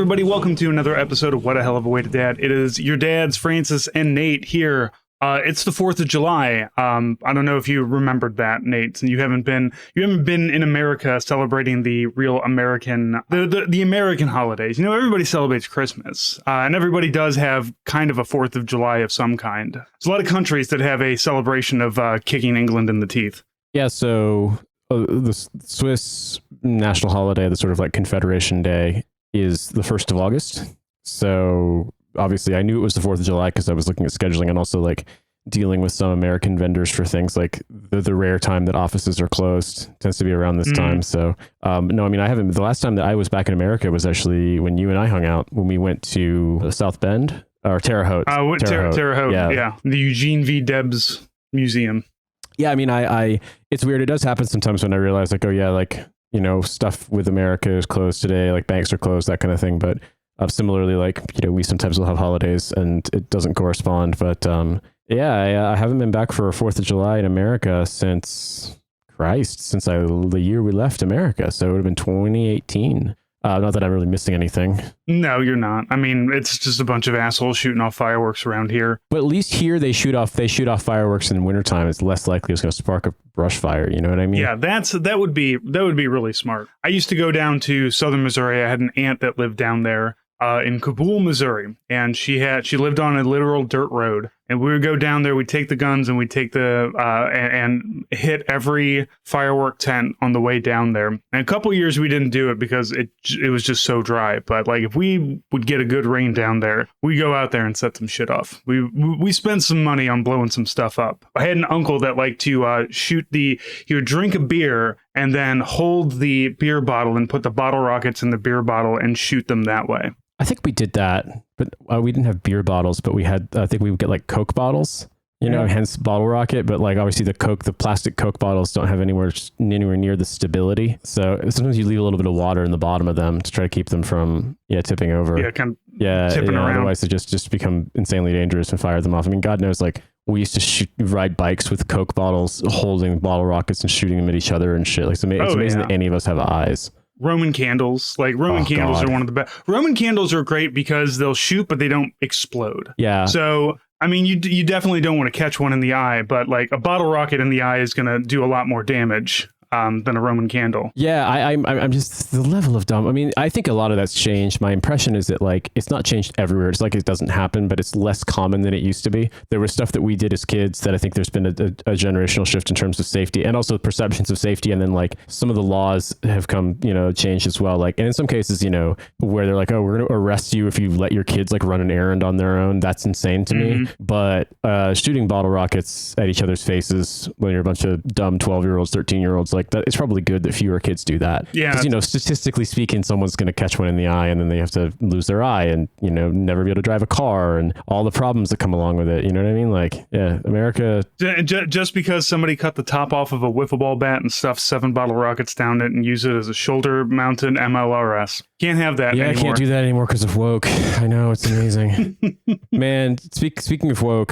everybody, welcome to another episode of What a Hell of a Way to Dad. It is your dads, Francis and Nate, here. It's the 4th of July. I don't know if you remembered that, Nate. You haven't been in America celebrating the real American, the American holidays. You know, everybody celebrates Christmas, and everybody does have kind of a 4th of July of some kind. There's a lot of countries that have a celebration of kicking England in the teeth. Yeah, so the Swiss national holiday, the sort of like Confederation Day, is the 1st of August. So obviously I knew it was the 4th of July because I was looking at scheduling and also like dealing with some American vendors for things like the rare time that offices are closed tends to be around this time. So no, I mean, I haven't. The last time that I was back in America was actually when you and I hung out, when we went to South Bend or Terre Haute. Terre Haute, yeah. The Eugene V. Debs Museum. Yeah, I mean, I it's weird. It does happen sometimes when I realize like, oh yeah, like, you know, stuff with America is closed today, like banks are closed, that kind of thing. But similarly, like, you know, we sometimes will have holidays and it doesn't correspond. But yeah, I haven't been back for 4th of July in America since the year we left America. So it would have been 2018. Not that I'm really missing anything. No, you're not. I mean, it's just a bunch of assholes shooting off fireworks around here. But at least here they shoot off fireworks in wintertime. It's less likely it's going to spark a brush fire. You know what I mean? Yeah, that would be really smart. I used to go down to southern Missouri. I had an aunt that lived down there in Kabul, Missouri, and she lived on a literal dirt road. And we would go down there, we'd take the guns and we'd take and hit every firework tent on the way down there. And a couple years we didn't do it because it was just so dry. But like if we would get a good rain down there, we go out there and set some shit off. We spent some money on blowing some stuff up. I had an uncle that liked to he would drink a beer and then hold the beer bottle and put the bottle rockets in the beer bottle and shoot them that way. I think we did that, but we didn't have beer bottles, but I think we would get like Coke bottles, you know, hence bottle rocket. But like obviously the plastic Coke bottles don't have anywhere near the stability. So sometimes you leave a little bit of water in the bottom of them to try to keep them from tipping over. Yeah, kind of tipping around. Otherwise they just become insanely dangerous and fire them off. I mean, God knows, like we used to ride bikes with Coke bottles, holding bottle rockets and shooting them at each other and shit. Like it's amazing that any of us have eyes. Roman candles, candles are one of the best. Roman candles are great because they'll shoot, but they don't explode. Yeah. So, I mean, you definitely don't want to catch one in the eye, but like a bottle rocket in the eye is going to do a lot more damage than a Roman candle. Yeah, I'm just the level of dumb. I mean, I think a lot of that's changed. My impression is that like it's not changed everywhere. It's like it doesn't happen, but it's less common than it used to be. There was stuff that we did as kids that I think there's been a generational shift in terms of safety and also perceptions of safety. And then like some of the laws have come, changed as well. Like, and in some cases, where they're like, oh, we're going to arrest you if you let your kids like run an errand on their own. That's insane to me. But shooting bottle rockets at each other's faces when you're a bunch of dumb 12-year-olds, 13-year-olds, like that, it's probably good that fewer kids do that. Yeah. Because, statistically speaking, someone's going to catch one in the eye and then they have to lose their eye and, never be able to drive a car and all the problems that come along with it. You know what I mean? Like, yeah, America. Just because somebody cut the top off of a wiffle ball bat and stuffed 7 bottle rockets down it and use it as a shoulder mounted MLRS. Can't have that anymore. Yeah, I can't do that anymore because of woke. I know, it's amazing. Man, speaking of woke,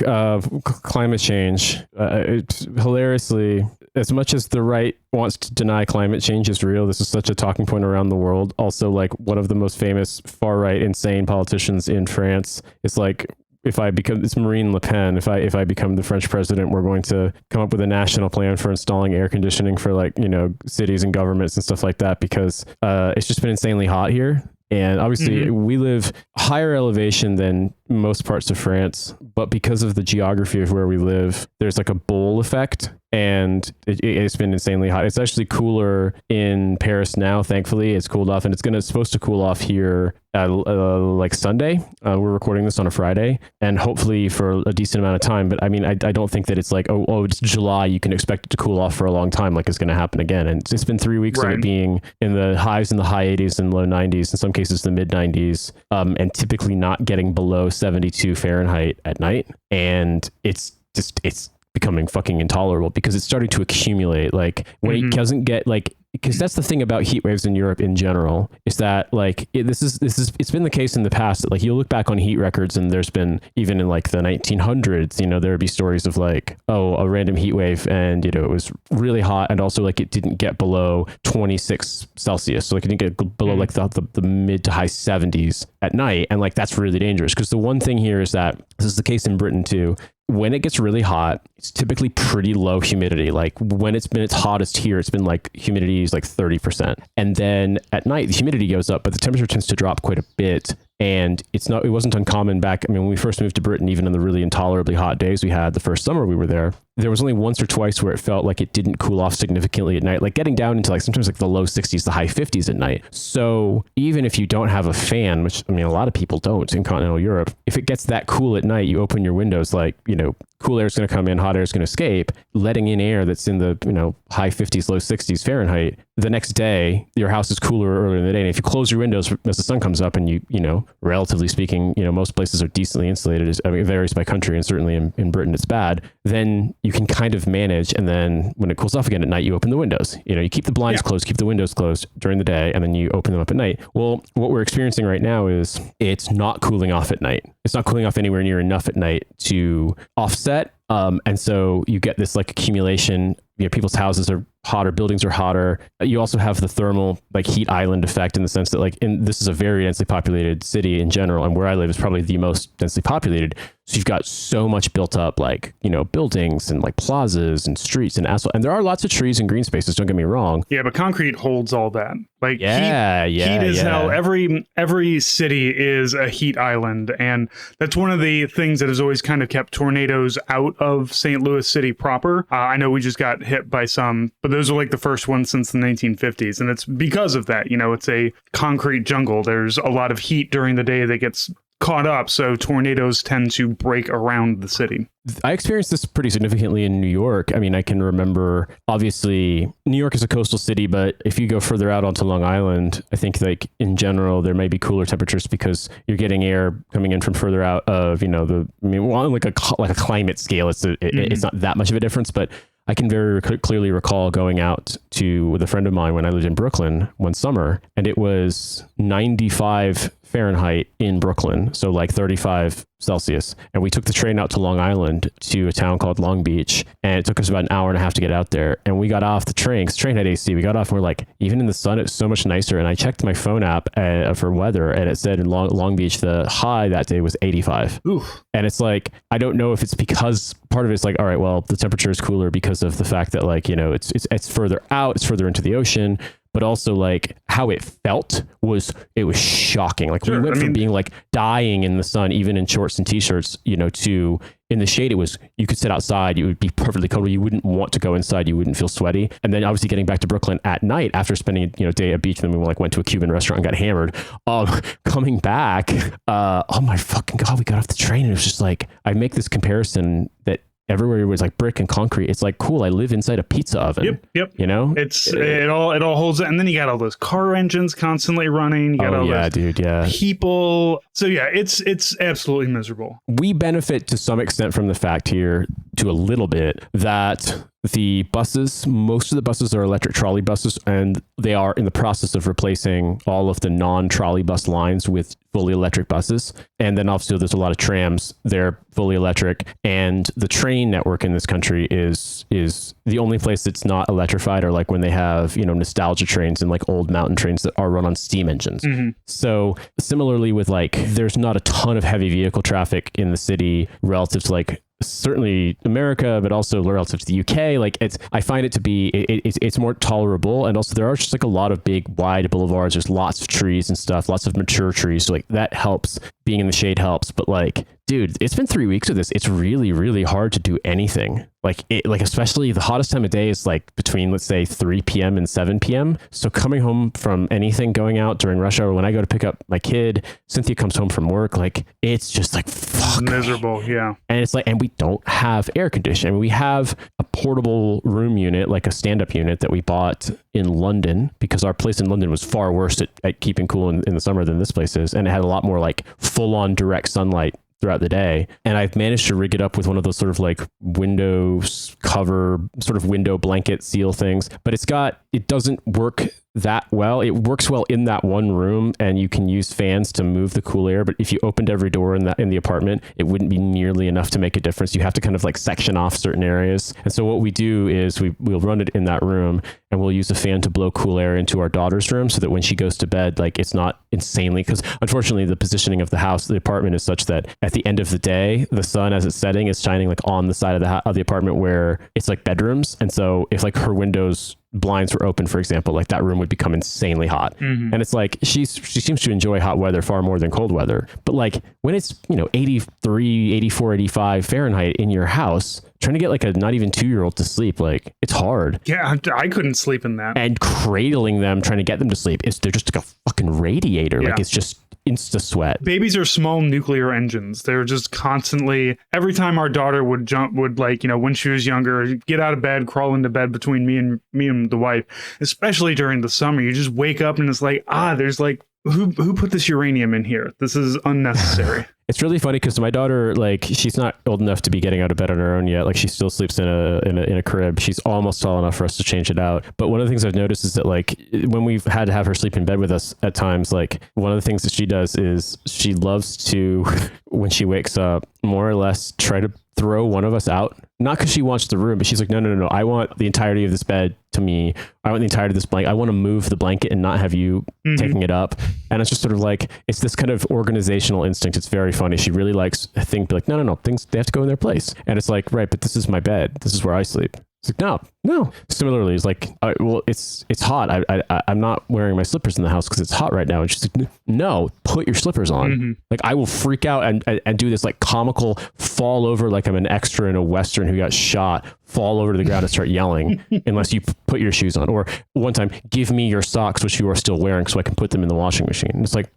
climate change, it's hilariously, as much as the right wants to deny climate change is real, this is such a talking point around the world. Also, like one of the most famous far-right insane politicians in France is like, it's Marine Le Pen. If I become the French president, we're going to come up with a national plan for installing air conditioning for like, cities and governments and stuff like that, because it's just been insanely hot here. And obviously we live higher elevation than most parts of France, but because of the geography of where we live, there's like a bowl effect, and it's been insanely hot. It's actually cooler in Paris now. Thankfully, it's cooled off, and it's supposed to cool off here like Sunday. We're recording this on a Friday, and hopefully for a decent amount of time. But I mean, I don't think that it's like, oh, it's July, you can expect it to cool off for a long time, like it's going to happen again. And it's been 3 weeks of it being in the highs in the high 80s and low 90s, in some cases the mid 90s, and typically not getting below 72 Fahrenheit at night. And it's becoming fucking intolerable because it's starting to accumulate. Like when it doesn't get like, because that's the thing about heat waves in Europe in general, is that like it's been the case in the past that like you look back on heat records and there's been, even in like the 1900s, you know, there would be stories of like, oh, a random heat wave and, you know, it was really hot and also like it didn't get below 26 Celsius. So like it didn't get below like the mid to high 70s at night. And like that's really dangerous, because the one thing here is that this is the case in Britain too. When it gets really hot, it's typically pretty low humidity. Like when it's been its hottest here, it's been like humidity is like 30%. And then at night, the humidity goes up, but the temperature tends to drop quite a bit. And it wasn't uncommon back, I mean, when we first moved to Britain, even on the really intolerably hot days we had the first summer we were there was only once or twice where it felt like it didn't cool off significantly at night, like getting down into like sometimes like the low 60s, the high 50s at night. So even if you don't have a fan, which I mean, a lot of people don't in continental Europe, if it gets that cool at night, you open your windows, like, you know, cool air is going to come in, hot air is going to escape, letting in air that's in the, you know, high 50s, low 60s Fahrenheit. The next day, your house is cooler earlier in the day. And if you close your windows as the sun comes up and you know, relatively speaking, you know, most places are decently insulated. I mean, it varies by country, and certainly in Britain, it's bad. Then you can kind of manage. And then when it cools off again at night, you open the windows. You know, you keep the blinds closed, keep the windows closed during the day, and then you open them up at night. Well, what we're experiencing right now is it's not cooling off at night. It's not cooling off anywhere near enough at night to offset. And so you get this like accumulation, you know, people's houses are hotter, buildings are hotter. You also have the thermal like heat island effect, in the sense that like this is a very densely populated city in general. And where I live is probably the most densely populated. So you've got so much built up, like, you know, buildings and like plazas and streets and asphalt. And there are lots of trees and green spaces, don't get me wrong. Yeah, but concrete holds all that. Like heat is how every city is a heat island. And that's one of the things that has always kind of kept tornadoes out of St. Louis City proper. I know we just got hit by some, but those are like the first ones since the 1950s. And it's because of that, you know, it's a concrete jungle. There's a lot of heat during the day that gets caught up, so tornadoes tend to break around the city. I experienced this pretty significantly in New York. I mean, I can remember, obviously, New York is a coastal city, but if you go further out onto Long Island, I think like in general, there may be cooler temperatures because you're getting air coming in from further out of, you know, on like a climate scale, it's not that much of a difference, but I can very clearly recall going out with a friend of mine when I lived in Brooklyn one summer, and it was 95 Fahrenheit in Brooklyn, so like 35 Celsius. And we took the train out to Long Island to a town called Long Beach, and it took us about an hour and a half to get out there. And we got off the train, because the train had AC. We got off and we're like, even in the sun, it's so much nicer. And I checked my phone app for weather, and it said in Long Beach, the high that day was 85. Oof. And it's like, I don't know if it's because part of it's like, all right, well, the temperature is cooler because of the fact that, like, you know, it's further out, it's further into the ocean. But also like how it felt was shocking. Like we went from being like dying in the sun, even in shorts and t-shirts, you know, to in the shade, you could sit outside, you would be perfectly cold. You wouldn't want to go inside. You wouldn't feel sweaty. And then obviously getting back to Brooklyn at night after spending, you know, a day at beach, and then we went to a Cuban restaurant and got hammered. Coming back, oh my fucking God, we got off the train and it was just like, I make this comparison that everywhere was like brick and concrete. It's like, cool, I live inside a pizza oven. Yep. You know, it all holds it. And then you got all those car engines constantly running. You got those people. So yeah, it's absolutely miserable. We benefit to some extent from the fact here, to a little bit, that the buses, most of the buses are electric trolley buses, and they are in the process of replacing all of the non-trolley bus lines with fully electric buses. And then obviously there's a lot of trams, they're fully electric. And the train network in this country is the only place that's not electrified, or like when they have, you know, nostalgia trains and like old mountain trains that are run on steam engines. Mm-hmm. So similarly with like, there's not a ton of heavy vehicle traffic in the city relative to like certainly America, but also relative to the UK. Like I find it to be, it's more tolerable. And also there are just like a lot of big wide boulevards. There's lots of trees and stuff, lots of mature trees. So like that helps. Being in the shade helps. But like, dude, it's been 3 weeks of this. It's really, really hard to do anything. Like especially the hottest time of day is like between, let's say 3 p.m. and 7 p.m. So coming home from anything, going out during rush hour, when I go to pick up my kid, Cynthia comes home from work, like it's just like, fuck. Miserable. Yeah. And it's like, and we don't have air conditioning. We have a portable room unit, like a stand-up unit that we bought in London, because our place in London was far worse at keeping cool in the summer than this place is. And it had a lot more like full-on direct sunlight throughout the day. And I've managed to rig it up with one of those sort of like windows cover, sort of window blanket seal things, but it doesn't work that well. It works well in that one room, and you can use fans to move the cool air. But if you opened every door in the apartment, it wouldn't be nearly enough to make a difference. You have to kind of like section off certain areas. And so what we do is we'll run it in that room, and we'll use a fan to blow cool air into our daughter's room so that when she goes to bed, like it's not insanely, because unfortunately the positioning of the apartment is such that at the end of the day, the sun as it's setting is shining like on the side of the apartment where it's like bedrooms. And so if like her blinds were open, for example, like that room would become insanely hot. Mm-hmm. And it's like she seems to enjoy hot weather far more than cold weather. But like when it's 83, 84, 85 Fahrenheit in your house, trying to get like a not even 2-year-old to sleep, like it's hard. Yeah, I couldn't sleep in that. And cradling them, trying to get them to sleep, they're just like a fucking radiator. Yeah. Like it's just insta sweat. Babies are small nuclear engines. They're just constantly, every time our daughter would when she was younger, get out of bed, crawl into bed between me and the wife, especially during the summer. You just wake up and it's like, there's like, who put this uranium in here? This is unnecessary. It's really funny because my daughter, like, she's not old enough to be getting out of bed on her own yet. Like, she still sleeps in a crib. She's almost tall enough for us to change it out. But one of the things I've noticed is that, like, when we've had to have her sleep in bed with us at times, like, one of the things that she does is she loves to, when she wakes up, more or less try to throw one of us out. Not because she wants the room, but she's like, no. I want the entirety of this bed to me. I want the entirety of this blanket. I want to move the blanket and not have you taking it up. And it's just sort of like, it's this kind of organizational instinct. It's very funny. She really likes a thing, be like, no, things, they have to go in their place. And it's like, right, but this is my bed. This is where I sleep. It's like, no. Similarly, it's like, well, it's hot. I'm not wearing my slippers in the house because it's hot right now. And she's like, no, put your slippers on. Mm-hmm. Like, I will freak out and do this like comical fall over, like I'm an extra in a Western who got shot, fall over to the ground and start yelling unless you put your shoes on. Or one time, give me your socks, which you are still wearing, so I can put them in the washing machine. And it's like,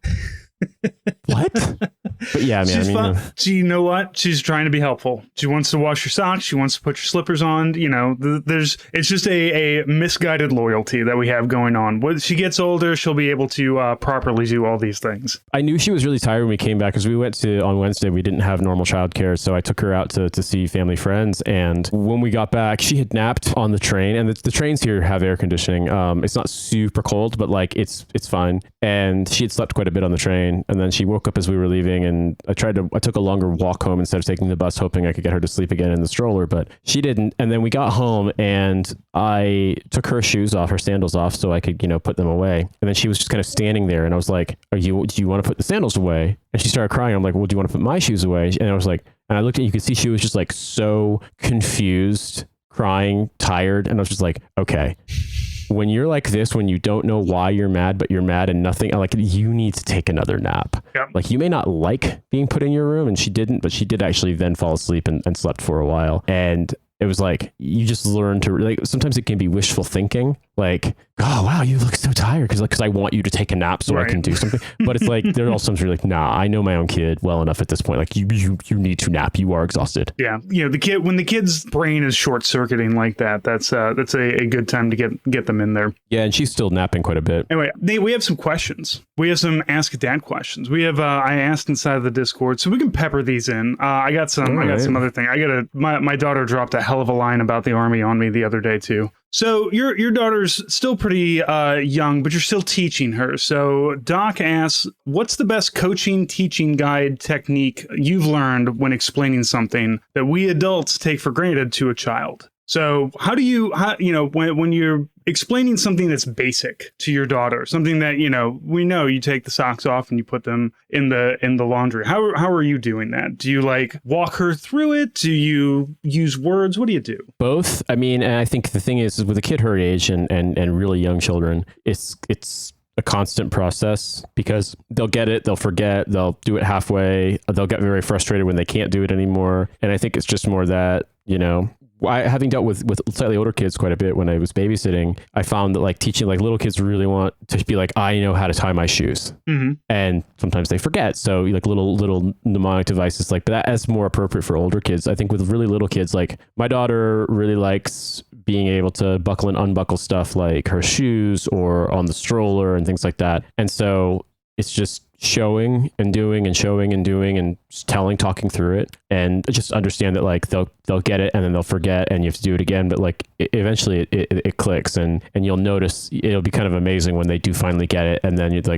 what? But yeah, man. You know what? She's trying to be helpful. She wants to wash your socks. She wants to put your slippers on. It's just a misguided loyalty that we have going on. When she gets older, she'll be able to properly do all these things. I knew she was really tired when we came back because we went on Wednesday. We didn't have normal childcare, so I took her out to see family friends. And when we got back, she had napped on the train. And the trains here have air conditioning. It's not super cold, but like it's fine. And she had slept quite a bit on the train. And then she woke up as we were leaving, and I took a longer walk home instead of taking the bus, hoping I could get her to sleep again in the stroller, but she didn't. And then we got home and I took her shoes off, her sandals off, so I could, put them away. And then she was just kind of standing there, and I was like, do you want to put the sandals away? And she started crying. I'm like, well, do you want to put my shoes away? And I was like, and I looked at you could see she was just like so confused, crying, tired. And I was just like, okay. When you're like this, when you don't know why you're mad, but you're mad and nothing, like, you need to take another nap. Yep. Like, you may not like being put in your room, and she didn't, but she did actually then fall asleep and slept for a while. And it was like, you just learn to, like, sometimes it can be wishful thinking. Like, oh, wow, you look so tired because I want you to take a nap so I can do something. But it's like, there are also times where you're like, nah, I know my own kid well enough at this point. Like, you need to nap. You are exhausted. Yeah. When the kid's brain is short circuiting like that, that's a good time to get them in there. Yeah. And she's still napping quite a bit. Anyway, Nate, we have some questions. We have some Ask a Dad questions. We have, I asked inside of the Discord, so we can pepper these in. I got some other thing. My daughter dropped a hell of a line about the Army on me the other day too. So your daughter's still pretty young, but you're still teaching her. So Doc asks, what's the best coaching, teaching guide technique you've learned when explaining something that we adults take for granted to a child? So when you're explaining something that's basic to your daughter, something that, we know you take the socks off and you put them in the laundry. How are you doing that? Do you like walk her through it? Do you use words? What do you do? Both. I mean, and I think the thing is with a kid her age and really young children, it's a constant process because they'll get it, they'll forget, they'll do it halfway, they'll get very frustrated when they can't do it anymore. And I think it's just more that, having dealt with slightly older kids quite a bit when I was babysitting, I found that like teaching like little kids really want to be like, I know how to tie my shoes. Mm-hmm. And sometimes they forget. So like little mnemonic devices like, but that's more appropriate for older kids. I think with really little kids, like my daughter really likes being able to buckle and unbuckle stuff like her shoes or on the stroller and things like that. And so it's just, showing and doing and showing and doing and just talking through it, and just understand that like they'll get it and then they'll forget and you have to do it again. But like eventually it clicks, and you'll notice it'll be kind of amazing when they do finally get it. And then it's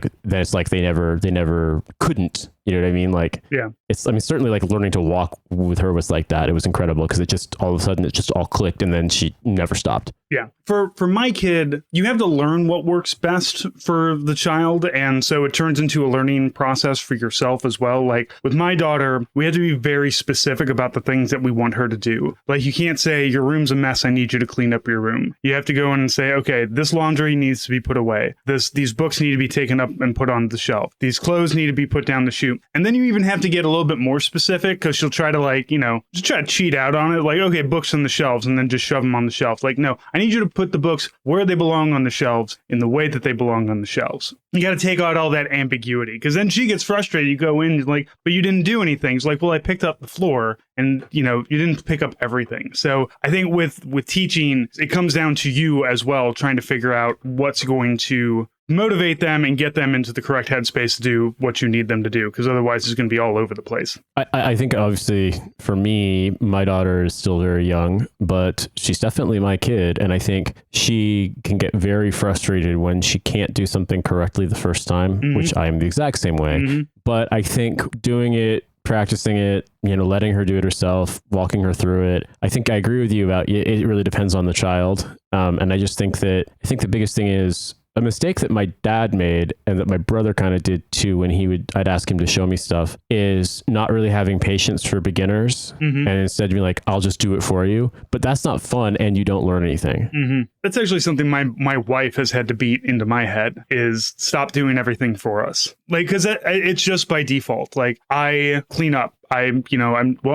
like they never couldn't, you know what I mean? Like, yeah, certainly like learning to walk with her was like that. It was incredible because it just all of a sudden it just all clicked and then she never stopped. Yeah. For my kid, you have to learn what works best for the child. And so it turns into a learning process for yourself as well. Like with my daughter, we had to be very specific about the things that we want her to do. Like you can't say, your room's a mess, I need you to clean up your room. You have to go in and say, okay, this laundry needs to be put away. These books need to be taken up and put on the shelf. These clothes need to be put down the chute. And then you even have to get a little bit more specific because she'll try to like, just try to cheat out on it. Like, okay, books on the shelves, and then just shove them on the shelf. Like, no, I need you to put the books where they belong on the shelves in the way that they belong on the shelves. You got to take out all that ambiguity because then she gets frustrated. You go in like, but you didn't do anything. It's like, well, I picked up the floor and, you didn't pick up everything. So I think with teaching, it comes down to you as well, trying to figure out what's going to motivate them and get them into the correct headspace to do what you need them to do, because otherwise it's going to be all over the place. I think obviously for me, my daughter is still very young, but she's definitely my kid. And I think she can get very frustrated when she can't do something correctly the first time, which I am the exact same way. But I think doing it, practicing it, letting her do it herself, walking her through it. I think I agree with you about it really depends on the child. And I just think the biggest thing is a mistake that my dad made and that my brother kind of did too when I'd ask him to show me stuff is not really having patience for beginners and instead being like, I'll just do it for you. But that's not fun and you don't learn anything. That's actually something my wife has had to beat into my head is stop doing everything for us. Like, because it's just by default. Like I clean up. I'm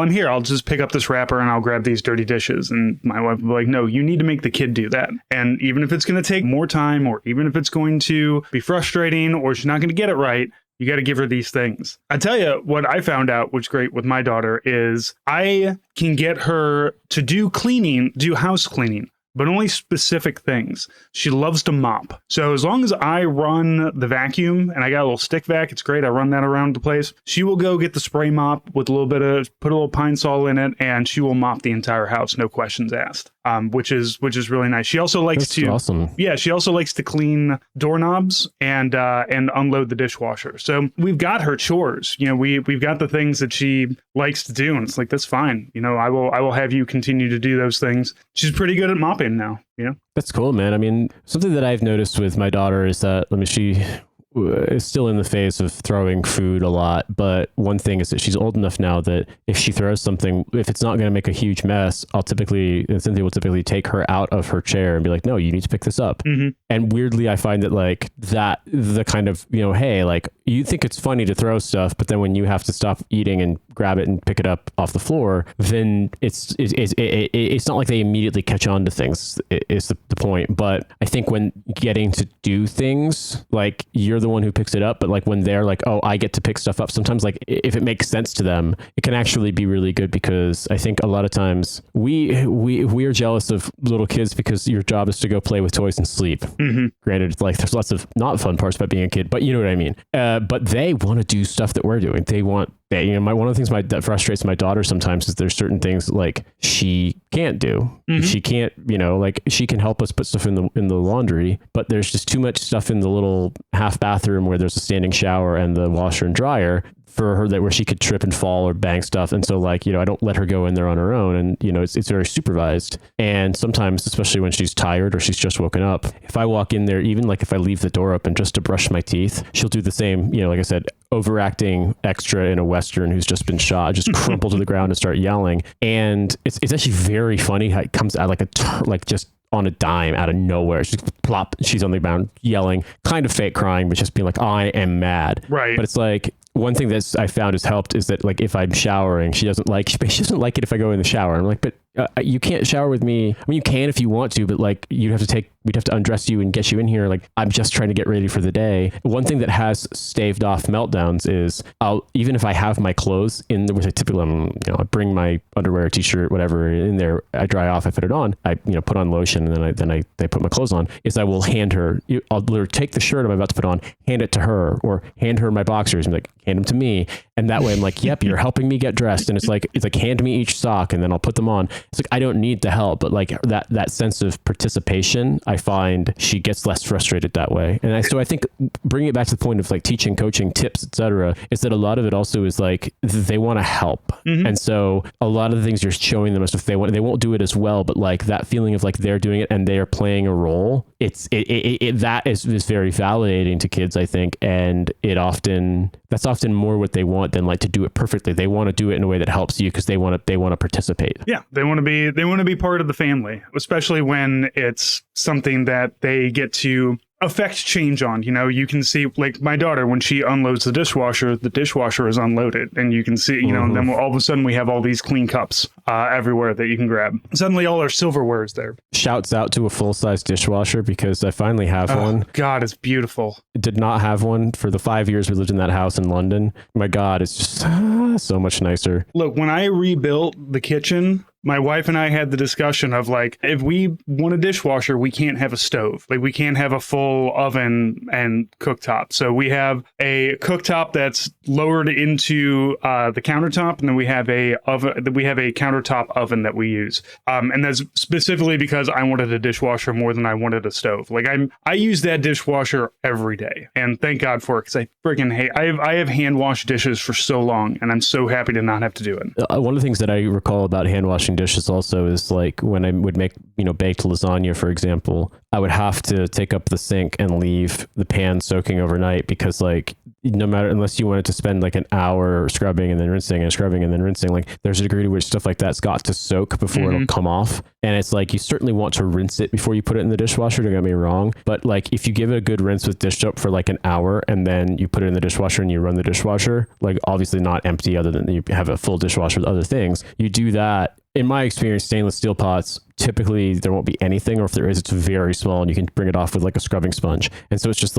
here. I'll just pick up this wrapper and I'll grab these dirty dishes. And my wife will be like, no, you need to make the kid do that. And even if it's going to take more time, or even if it's going to be frustrating, or she's not going to get it right, you got to give her these things. I tell you what I found out, which is great with my daughter, is I can get her to do house cleaning, but only specific things. She loves to mop. So as long as I run the vacuum and I got a little stick vac, it's great. I run that around the place. She will go get the spray mop with put a little Pine Sol in it, and she will mop the entire house, no questions asked. Which is really nice. She also likes awesome. Yeah, she also likes to clean doorknobs and unload the dishwasher. So we've got her chores. We've got the things that she likes to do, and it's like, that's fine. I will have you continue to do those things. She's pretty good at mopping now. That's cool, man. I mean, something that I've noticed with my daughter is that she is still in the phase of throwing food a lot, but one thing is that she's old enough now that if she throws something, if it's not going to make a huge mess, Cynthia will typically take her out of her chair and be like, no, you need to pick this up. And weirdly, I find that the kind of, hey, like you think it's funny to throw stuff, but then when you have to stop eating and grab it and pick it up off the floor, then it's not like they immediately catch on to things is the point. But I think when getting to do things, like you're the one who picks it up, but like when they're like, oh, I get to pick stuff up, sometimes like if it makes sense to them, it can actually be really good, because I think a lot of times we are jealous of little kids because your job is to go play with toys and sleep. Granted, it's like there's lots of not fun parts about being a kid, but you know what I mean. But they want to do stuff that we're doing. One of the things that frustrates my daughter sometimes is there's certain things like she can't do. She can't, like she can help us put stuff in the laundry, but there's just too much stuff in the little half bathroom where there's a standing shower and the washer and dryer for her where she could trip and fall or bang stuff. And so I don't let her go in there on her own. And, it's very supervised. And sometimes, especially when she's tired or she's just woken up, if I walk in there, even like if I leave the door open just to brush my teeth, she'll do the same, like I said, overacting extra in a Western who's just been shot, just crumple to the ground and start yelling. And it's actually very funny how it comes out like just on a dime out of nowhere. She's plop, she's on the ground yelling, kind of fake crying, but just being like, I am mad. Right. But it's like, one thing that I found has helped is that like if I'm showering, she doesn't like it if I go in the shower. I'm like, but you can't shower with me. I mean, you can if you want to, but like you have to take we'd have to undress you and get you in here. Like, I'm just trying to get ready for the day. One thing that has staved off meltdowns is even if I have my clothes in there, which I typically, I bring my underwear, t-shirt, whatever in there, I dry off, I put it on, I put on lotion, and then I put my clothes on, is I will hand her, I'll literally take the shirt I'm about to put on, hand it to her, or hand her my boxers and be like, hand them to me. And that way I'm like, yep, you're helping me get dressed. And it's like hand me each sock and then I'll put them on. It's like, I don't need the help, but like that sense of participation, I find she gets less frustrated that way. And so I think bringing it back to the point of like teaching, coaching, tips, etc., is that a lot of it also is like, they want to help. And so a lot of the things you're showing them, if they won't do it as well, but like that feeling of like they're doing it and they are playing a role, that is very validating to kids, I think. And that's often more what they want than like to do it perfectly. They want to do it in a way that helps you because they want to participate. Yeah, they want to be part of the family, especially when it's something that they get to affect change on. You can see, like, my daughter, when she unloads the dishwasher is unloaded, and you can see, and then all of a sudden we have all these clean cups everywhere that you can grab. Suddenly all our silverware is there. Shouts out to a full-size dishwasher, because I finally have one. God, it's beautiful. Did not have one for the 5 years we lived in that house in London. My God, it's just so much nicer. Look, when I rebuilt the kitchen, my wife and I had the discussion of like, if we want a dishwasher, we can't have a stove. Like, we can't have a full oven and cooktop. So we have a cooktop that's lowered into the countertop, and then we have a countertop oven that we use. And that's specifically because I wanted a dishwasher more than I wanted a stove. Like, I use that dishwasher every day, and thank God for it, because I freaking hate. I have hand washed dishes for so long, and I'm so happy to not have to do it. One of the things that I recall about hand washing dishes also is like when I would make, baked lasagna, for example, I would have to take up the sink and leave the pan soaking overnight, because like, unless you wanted to spend like an hour scrubbing and then rinsing and scrubbing and then rinsing, like there's a degree to which stuff like that's got to soak before it'll come off. And it's like, you certainly want to rinse it before you put it in the dishwasher, don't get me wrong. But like, if you give it a good rinse with dish soap for like an hour and then you put it in the dishwasher and you run the dishwasher, like obviously not empty, other than you have a full dishwasher with other things, you do that. In my experience, stainless steel pots, typically there won't be anything, or if there is, it's very small and you can bring it off with like a scrubbing sponge. And so it's just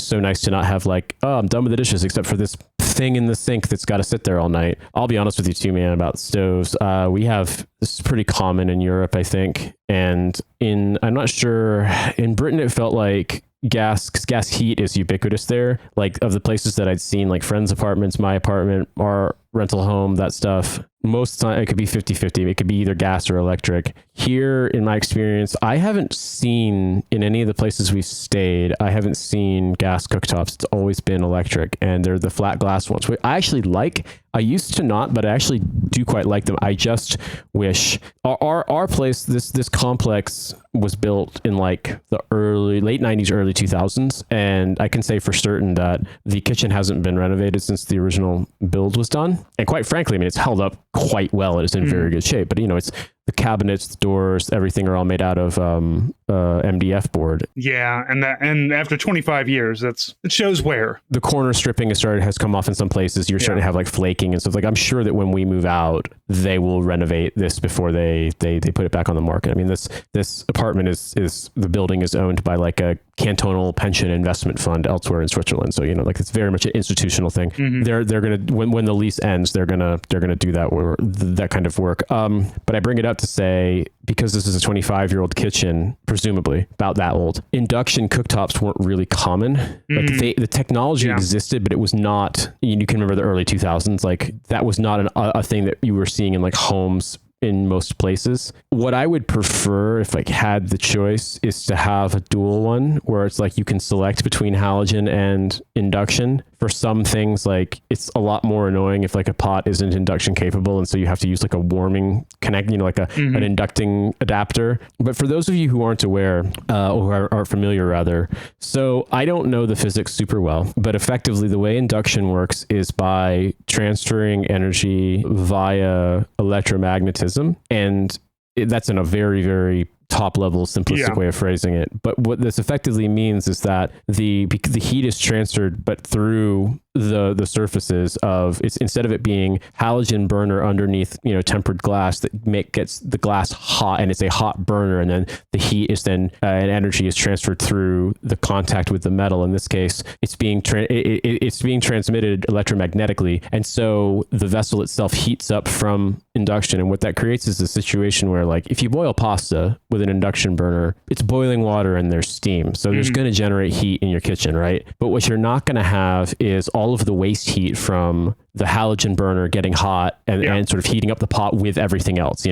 so nice to not have like, oh, I'm done with the dishes except for this thing in the sink that's got to sit there all night. I'll be honest with you too, man, about stoves. This is pretty common in Europe, I think. And I'm not sure, in Britain, it felt like gas heat is ubiquitous there. Like, of the places that I'd seen, like friends' apartments, my apartment, our rental home, that stuff, most of the time it could be 50-50. It could be either gas or electric. Here, in my experience, I haven't seen, in any of the places we've stayed, I haven't seen gas cooktops. It's always been electric, and they're the flat glass ones, which I actually like. I used to not, but I actually do quite like them. I just wish our place, this complex, was built in like the late 90s, early 2000s. And I can say for certain that the kitchen hasn't been renovated since the original build was done. And quite frankly, I mean, it's held up quite well. It's in very good shape, but it's the cabinets, the doors, everything are all made out of MDF board. Yeah, and after 25 years, it shows where the corner stripping has come off in some places. You're starting to have like flaking and stuff. Like, I'm sure that when we move out, they will renovate this before they put it back on the market. I mean, this apartment is the building is owned by like a cantonal pension investment fund elsewhere in Switzerland. So like, it's very much an institutional thing. They're gonna, when the lease ends, they're gonna do that kind of work. But I bring it up to say, because this is a 25-year-old kitchen, presumably about that old, induction cooktops weren't really common. Like, the technology existed, but it was not. You can remember the early 2000s. Like, that was not a thing that you were seeing in like homes in most places. What I would prefer, if I had the choice, is to have a dual one where it's like you can select between halogen and induction. For some things, like, it's a lot more annoying if like a pot isn't induction capable, and so you have to use like a warming connect, like an inducting adapter. But for those of you who aren't aware, or aren't familiar rather, so I don't know the physics super well, but effectively the way induction works is by transferring energy via electromagnetism, and that's in a very, very top level simplistic way of phrasing it. But what this effectively means is that the heat is transferred, but through the surfaces of it's, instead of it being halogen burner underneath, tempered glass that gets the glass hot, and it's a hot burner, and then the heat is then and energy is transferred through the contact with the metal. In this case, it's being transmitted electromagnetically, and so the vessel itself heats up from induction. And what that creates is a situation where, like, if you boil pasta with an induction burner, it's boiling water and there's steam, so there's going to generate heat in your kitchen, right? But what you're not going to have is all of the waste heat from the halogen burner getting hot and sort of heating up the pot with everything else,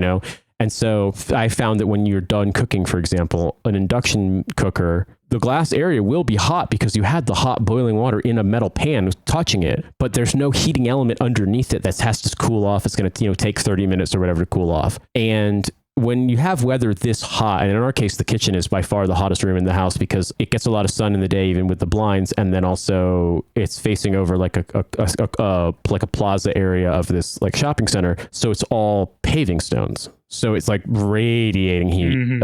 And so I found that when you're done cooking, for example, an induction cooker, the glass area will be hot because you had the hot boiling water in a metal pan touching it, but there's no heating element underneath it that has to cool off. It's going to, take 30 minutes or whatever to cool off. And when you have weather this hot, and in our case, the kitchen is by far the hottest room in the house because it gets a lot of sun in the day, even with the blinds. And then also it's facing over like a plaza area of this like shopping center. So it's all paving stones. So it's like radiating heat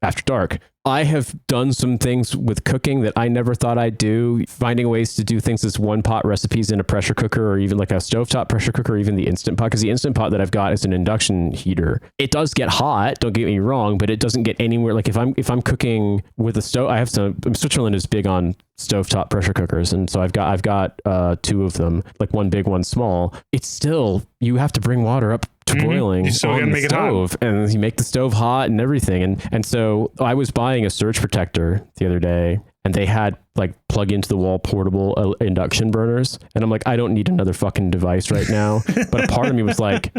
after dark. I have done some things with cooking that I never thought I'd do, finding ways to do things as one pot recipes in a pressure cooker, or even like a stovetop pressure cooker, or even the Instant Pot, because the Instant Pot that I've got is an induction heater. It does get hot, don't get me wrong, but it doesn't get anywhere. Like if I'm cooking with a stove, Switzerland is big on stovetop pressure cookers, and so I've got two of them, like one big, one small. It's still, you have to bring water up to boiling on the stove, and you make the stove hot and everything. And so I was buying a surge protector the other day, and they had like plug into the wall portable induction burners. And I'm like, I don't need another fucking device right now. But a part of me was like,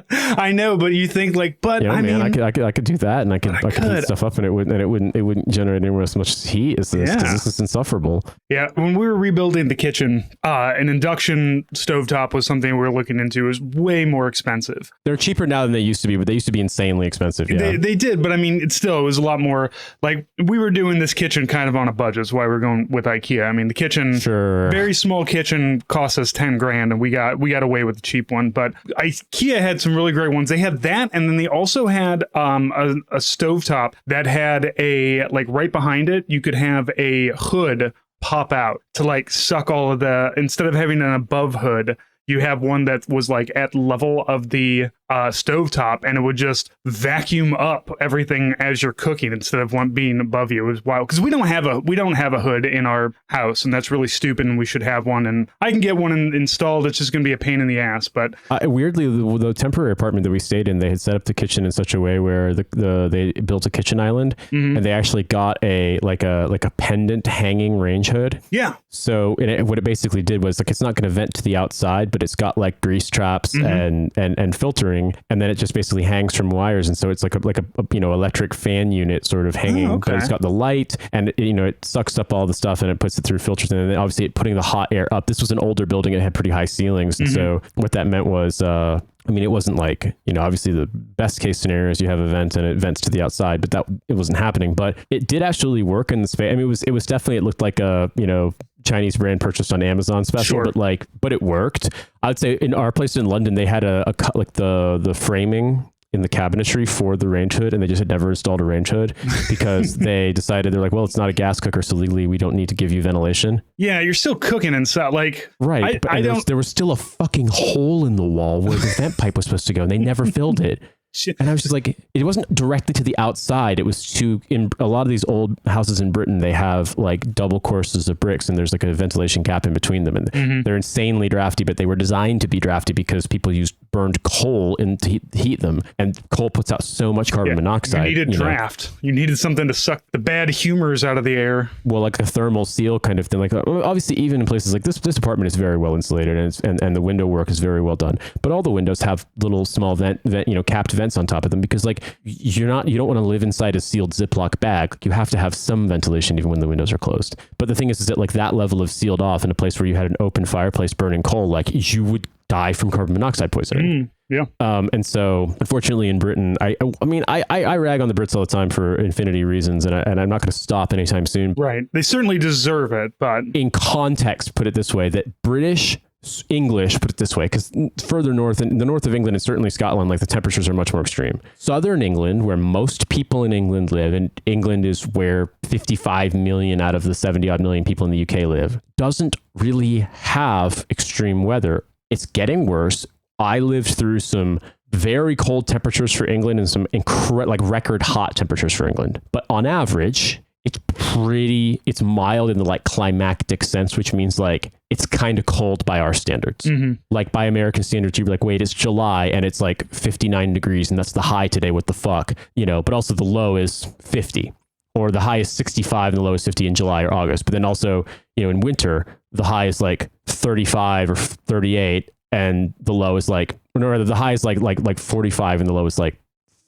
I know, but you think like, but I mean, I could do that, and I could heat stuff up, and it wouldn't generate anywhere as much heat as this, because this is insufferable. Yeah. When we were rebuilding the kitchen, an induction stovetop was something we were looking into. It was way more expensive. They're cheaper now than they used to be, but they used to be insanely expensive. Yeah. They did, but I mean, it was a lot more like we were doing this kitchen kind of on a budget. That's why we're going with IKEA. I mean, the kitchen, very small kitchen, cost us $10,000, and we got away with the cheap one. But IKEA had some really great ones. They had that, and then they also had a stovetop that had a, like, right behind it, you could have a hood pop out to like suck all of the, instead of having an above hood, you have one that was like at level of the stovetop, and it would just vacuum up everything as you're cooking instead of one being above you. It was wild, because we don't have a hood in our house, and that's really stupid, and we should have one. And I can get one installed. It's just going to be a pain in the ass. But weirdly, the temporary apartment that we stayed in, they had set up the kitchen in such a way where they built a kitchen island, and they actually got a pendant hanging range hood. Yeah. So what it basically did was, like, it's not going to vent to the outside, but it's got like grease traps and filtering. And then it just basically hangs from wires, and so it's like a electric fan unit sort of hanging. But it's got the light, and it sucks up all the stuff, and it puts it through filters, and then obviously putting the hot air up. This was an older building; it had pretty high ceilings, and so what that meant was, I mean, it wasn't like, obviously the best case scenario is you have a vent and it vents to the outside, but it wasn't happening. But it did actually work in the space. I mean, it was definitely, it looked like a Chinese brand purchased on Amazon special, but it worked. I would say in our place in London, they had a cut, like the framing in the cabinetry for the range hood, and they just had never installed a range hood because they decided, they're like, well, it's not a gas cooker, so legally we don't need to give you ventilation. Yeah, you're still cooking inside, like, right. There was still a fucking hole in the wall where the vent pipe was supposed to go, and they never filled it. And I was just like, it wasn't directly to the outside. It was in a lot of these old houses in Britain, they have like double courses of bricks, and there's like a ventilation gap in between them. And they're insanely drafty, but they were designed to be drafty because people used burned coal to heat them. And coal puts out so much carbon monoxide. You needed draft. You needed something to suck the bad humors out of the air. Well, like a thermal seal kind of thing. Like, obviously, even in places like this apartment is very well insulated, and the window work is very well done. But all the windows have little small capped vents on top of them, because like you don't want to live inside a sealed Ziploc bag. Like, you have to have some ventilation even when the windows are closed. But the thing is that like that level of sealed off in a place where you had an open fireplace burning coal, like you would die from carbon monoxide poisoning. Yeah. And so unfortunately in Britain, I rag on the Brits all the time for infinity reasons, and I'm not going to stop anytime soon. Right. They certainly deserve it, but in context, put it this way, that British English, put it this way, because further north, in the north of England and certainly Scotland, like the temperatures are much more extreme. Southern England, where most people in England live, and England is where 55 million out of the 70 odd million people in the UK live, doesn't really have extreme weather. It's getting worse. I lived through some very cold temperatures for England and some like record hot temperatures for England. But on average, it's mild in the like climactic sense, which means like it's kind of cold by our standards. Mm-hmm. Like by American standards, you'd be like, wait, it's July and it's like 59 degrees and that's the high today. What the fuck? You know, but also the low is 50, or the high is 65 and the low is 50 in July or August. But then also, you know, in winter, the high is like 35 or 38 and the low is like, or no, rather the high is like 45 and the low is like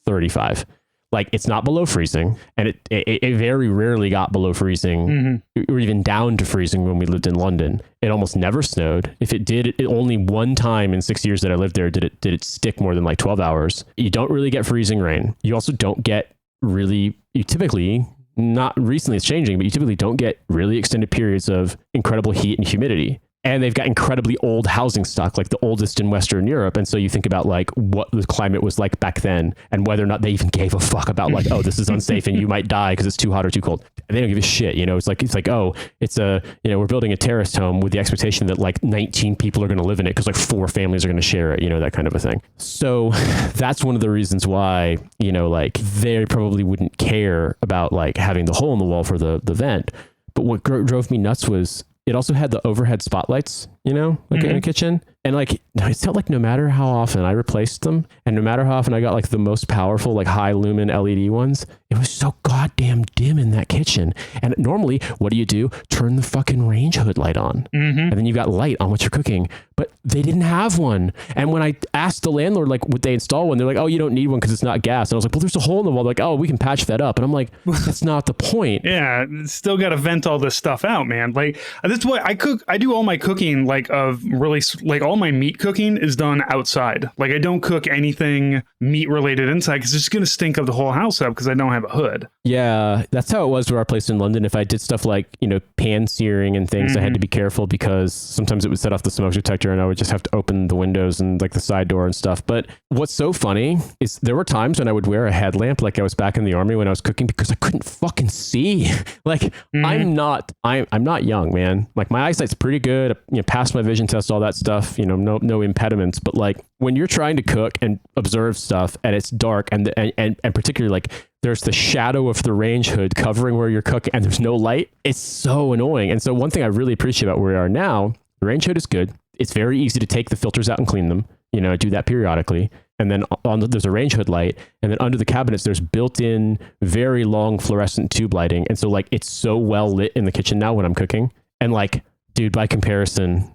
35. Like it's not below freezing, and it very rarely got below freezing, or even down to freezing when we lived in London. It almost never snowed. If it did, it only one time in 6 years that I lived there did it stick more than like 12 hours. You don't really get freezing rain. You also don't get you typically, not recently it's changing, but you typically don't get really extended periods of incredible heat and humidity. And they've got incredibly old housing stock, like the oldest in Western Europe. And so you think about like what the climate was like back then and whether or not they even gave a fuck about like, oh, this is unsafe and you might die because it's too hot or too cold. They don't give a shit. You know, it's like, oh, we're building a terraced home with the expectation that like 19 people are going to live in it because like 4 families are going to share it, you know, that kind of a thing. So that's one of the reasons why, you know, like they probably wouldn't care about like having the hole in the wall for the vent. But what drove me nuts was it also had the overhead spotlights, you know, like in the kitchen. And like, it felt like no matter how often I replaced them and no matter how often I got like the most powerful, like high lumen LED ones, it was so goddamn dim in that kitchen. And normally, what do? Turn the fucking range hood light on. And then you've got light on what you're cooking. But they didn't have one. And when I asked the landlord, like, would they install one? They're like, oh, you don't need one because it's not gas. And I was like, well, there's a hole in the wall. They're like, oh, we can patch that up. And I'm like, that's not the point. Yeah, still got to vent all this stuff out, man. Like, that's why I do all my cooking, like, of really, like, all my meat cooking is done outside. Like, I don't cook anything meat related inside because it's just going to stink up the whole house up because I don't have a hood. Yeah, that's how it was where our place in London. If I did stuff like, you know, pan searing and things, I had to be careful because sometimes it would set off the smoke detector and I would just have to open the windows and like the side door and stuff. But what's so funny is there were times when I would wear a headlamp like I was back in the army when I was cooking because I couldn't fucking see. Like I'm not young, man. Like my eyesight's pretty good, you know, passed my vision test, all that stuff, you know, no impediments. But like when you're trying to cook and observe stuff and it's dark and particularly like there's the shadow of the range hood covering where you're cooking and there's no light, it's so annoying. And so one thing I really appreciate about where we are now, the range hood is good. It's very easy to take the filters out and clean them. You know, I do that periodically. And then there's a range hood light. And then under the cabinets, there's built-in, very long fluorescent tube lighting. And so like, it's so well lit in the kitchen now when I'm cooking. And like, dude, by comparison,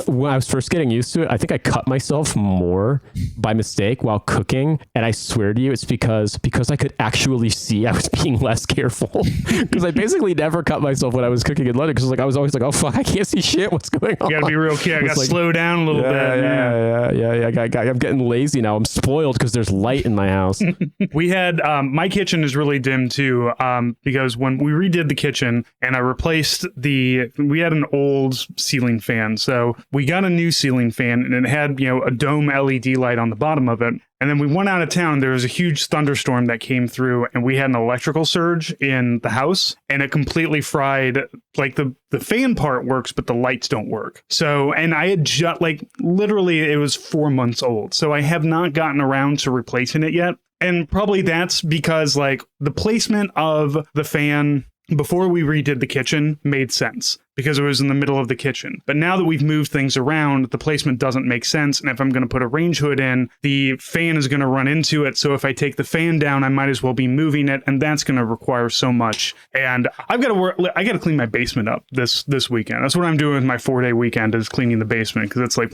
when I was first getting used to it, I think I cut myself more by mistake while cooking. And I swear to you, it's because I could actually see I was being less careful. Because I basically never cut myself when I was cooking in London. Because like I was always like, oh fuck, I can't see shit. What's going on? You gotta be real careful. I gotta slow down a little bit. Yeah. I'm getting lazy now. I'm spoiled because there's light in my house. We had my kitchen is really dim too. Because when we redid the kitchen and I replaced we had an old ceiling fan. So we got a new ceiling fan and it had, you know, a dome LED light on the bottom of it. And then we went out of town. There was a huge thunderstorm that came through and we had an electrical surge in the house and it completely fried, like the fan part works, but the lights don't work. So, and I had just like literally it was 4 months old. So I have not gotten around to replacing it yet. And probably that's because like the placement of the fan before we redid the kitchen made sense because it was in the middle of the kitchen. But now that we've moved things around, the placement doesn't make sense. And if I'm going to put a range hood in, the fan is going to run into it. So if I take the fan down, I might as well be moving it. And that's going to require so much. And I got to clean my basement up this weekend. That's what I'm doing with my 4-day weekend is cleaning the basement. Cause it's like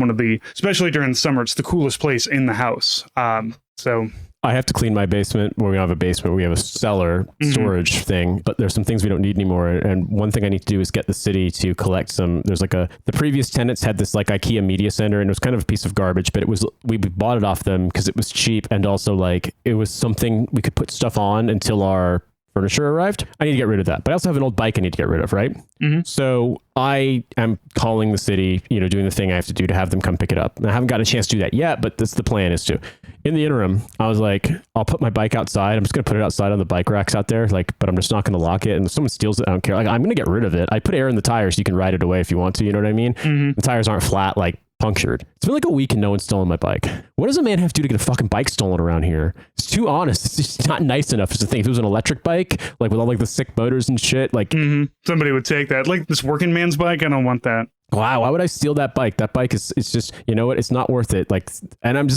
especially during the summer, it's the coolest place in the house. So I have to clean my basement. Well, we don't have a basement. We have a cellar storage thing, but there's some things we don't need anymore. And one thing I need to do is get the city to collect some. There's like the previous tenants had this like IKEA media center and it was kind of a piece of garbage, but we bought it off them because it was cheap. And also like it was something we could put stuff on until our furniture arrived. I need to get rid of that. But I also have an old bike I need to get rid of, right? Mm-hmm. So I am calling the city, doing the thing I have to do to have them come pick it up. And I haven't gotten a chance to do that yet, but the plan is to. In the interim, I was like, I'll put my bike outside. I'm just going to put it outside on the bike racks out there, but I'm just not going to lock it. And if someone steals it, I don't care. I'm going to get rid of it. I put air in the tires so you can ride it away if you want to. You know what I mean? Mm-hmm. The tires aren't flat, punctured. It's been like a week and no one's stolen my bike. What does a man have to do to get a fucking bike stolen around here? It's too honest. It's just not nice enough. Is the thing. If it was an electric bike, with all the sick motors and shit, mm-hmm. Somebody would take that. This working man's bike. I don't want that. Wow, why would I steal that bike? That bike it's just, it's not worth it. And I'm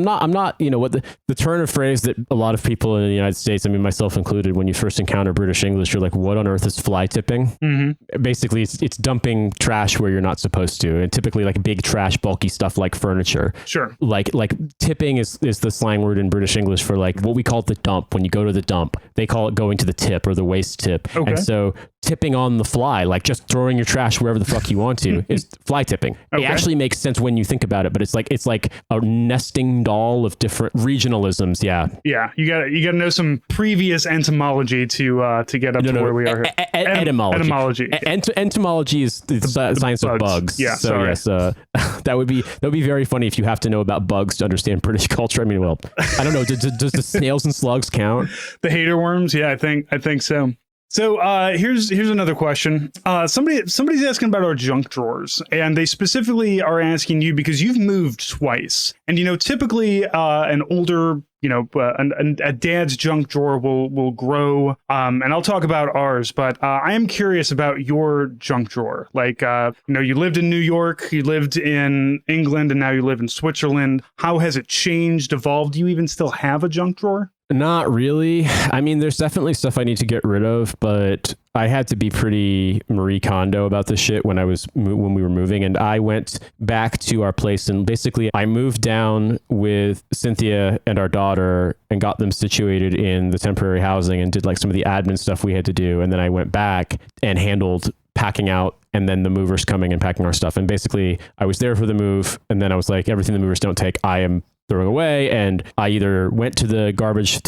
not, what the turn of phrase that a lot of people in the United States, myself included, when you first encounter British English, you're like, what on earth is fly tipping? Mm-hmm. Basically, it's dumping trash where you're not supposed to. And typically big trash, bulky stuff like furniture. Sure. Like tipping is the slang word in British English for what we call the dump. When you go to the dump, they call it going to the tip or the waste tip. Okay. And so tipping on the fly, just throwing your trash wherever the fuck you want to, is fly tipping. Okay. It actually makes sense when you think about it, but it's like a nesting doll of different regionalisms. Yeah. Yeah. You gotta know some previous entomology to get up to where we are here. Etymology. Entomology is the science of bugs. Yeah. So sorry. yes, that would be very funny if you have to know about bugs to understand British culture. I don't know. Does the snails and slugs count? The hater worms? Yeah, I think so. So here's another question. Somebody's asking about our junk drawers, and they specifically are asking you because you've moved twice, and typically an older a dad's junk drawer will grow. And I'll talk about ours, but I am curious about your junk drawer. You lived in New York, you lived in England, and now you live in Switzerland. How has it changed, evolved? Do you even still have a junk drawer? Not really. There's definitely stuff I need to get rid of, but I had to be pretty Marie Kondo about this shit when we were moving, and I went back to our place, and basically I moved down with Cynthia and our daughter and got them situated in the temporary housing and did some of the admin stuff we had to do, and then I went back and handled packing out and then the movers coming and packing our stuff. And basically I was there for the move, and then I was like, everything the movers don't take, I am throwing away. And I either went to the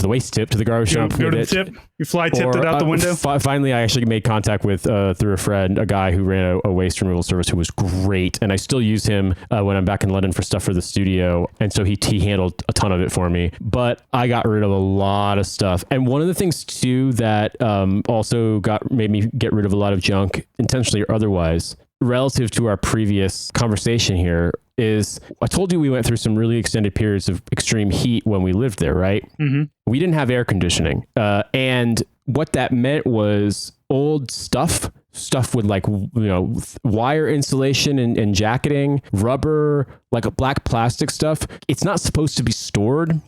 waste tip, to the garbage dump. Go to the tip. You fly tipped it out the window. Finally, I actually made contact with, through a friend, a guy who ran a waste removal service who was great. And I still use him when I'm back in London for stuff for the studio. And so he handled a ton of it for me. But I got rid of a lot of stuff. And one of the things too that also made me get rid of a lot of junk, intentionally or otherwise, relative to our previous conversation here, is I told you we went through some really extended periods of extreme heat when we lived there, right? Mm-hmm. We didn't have air conditioning. And what that meant was old stuff with wire insulation and jacketing, rubber, black plastic stuff. It's not supposed to be stored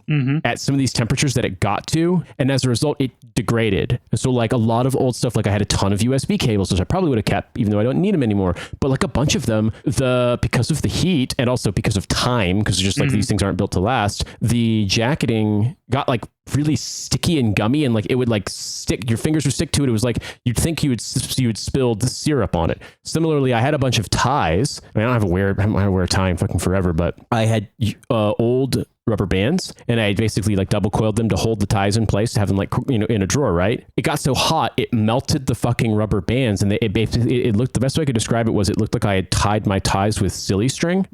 at some of these temperatures that it got to. And as a result, it degraded. And so a lot of old stuff, I had a ton of USB cables, which I probably would have kept, even though I don't need them anymore. But a bunch of them, because of the heat and also because of time, because just these things aren't built to last, the jacketing got really sticky and gummy, and it would stick, your fingers would stick to it. It was you'd think you would spilled syrup on it. Similarly, I had a bunch of ties. I don't have to wear a tie in fucking forever, but I had old rubber bands, and I basically double coiled them to hold the ties in place, to have them in a drawer, right? It got so hot, it melted the fucking rubber bands, and it looked, the best way I could describe it was, it looked like I had tied my ties with silly string.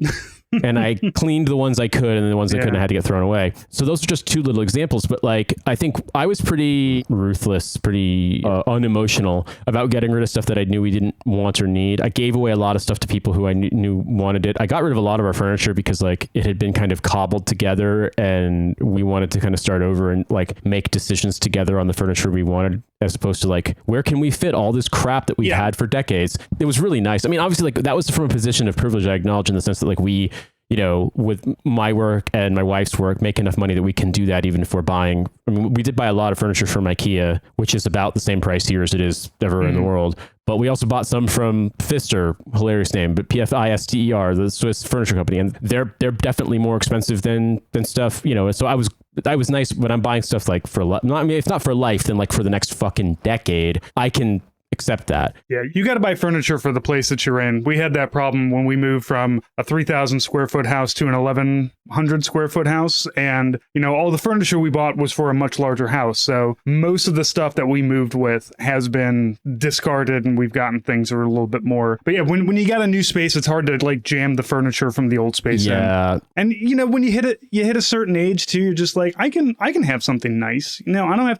And I cleaned the ones I could, and the ones I couldn't, I had to get thrown away. So those are just two little examples. But I think I was pretty ruthless, pretty unemotional about getting rid of stuff that I knew we didn't want or need. I gave away a lot of stuff to people who I knew wanted it. I got rid of a lot of our furniture because it had been kind of cobbled together, and we wanted to kind of start over and make decisions together on the furniture we wanted, as opposed to where can we fit all this crap that we've had for decades. It was really nice. Obviously that was from a position of privilege, I acknowledge, in the sense that we, with my work and my wife's work, make enough money that we can do that, even if we're buying. We did buy a lot of furniture from IKEA, which is about the same price here as it is everywhere in the world. But we also bought some from Pfister, hilarious name, but Pfister, the Swiss furniture company, and they're definitely more expensive than stuff, So I was nice when I'm buying stuff for if not for life, then for the next fucking decade, I can accept that. Yeah, you got to buy furniture for the place that you're in. We had that problem when we moved from a 3,000 square foot house to an 1,100 square foot house. And, all the furniture we bought was for a much larger house. So most of the stuff that we moved with has been discarded, and we've gotten things that are a little bit more. But yeah, when you got a new space, it's hard to like jam the furniture from the old space in. And when you hit a certain age too, you're just like, I can have something nice. I don't have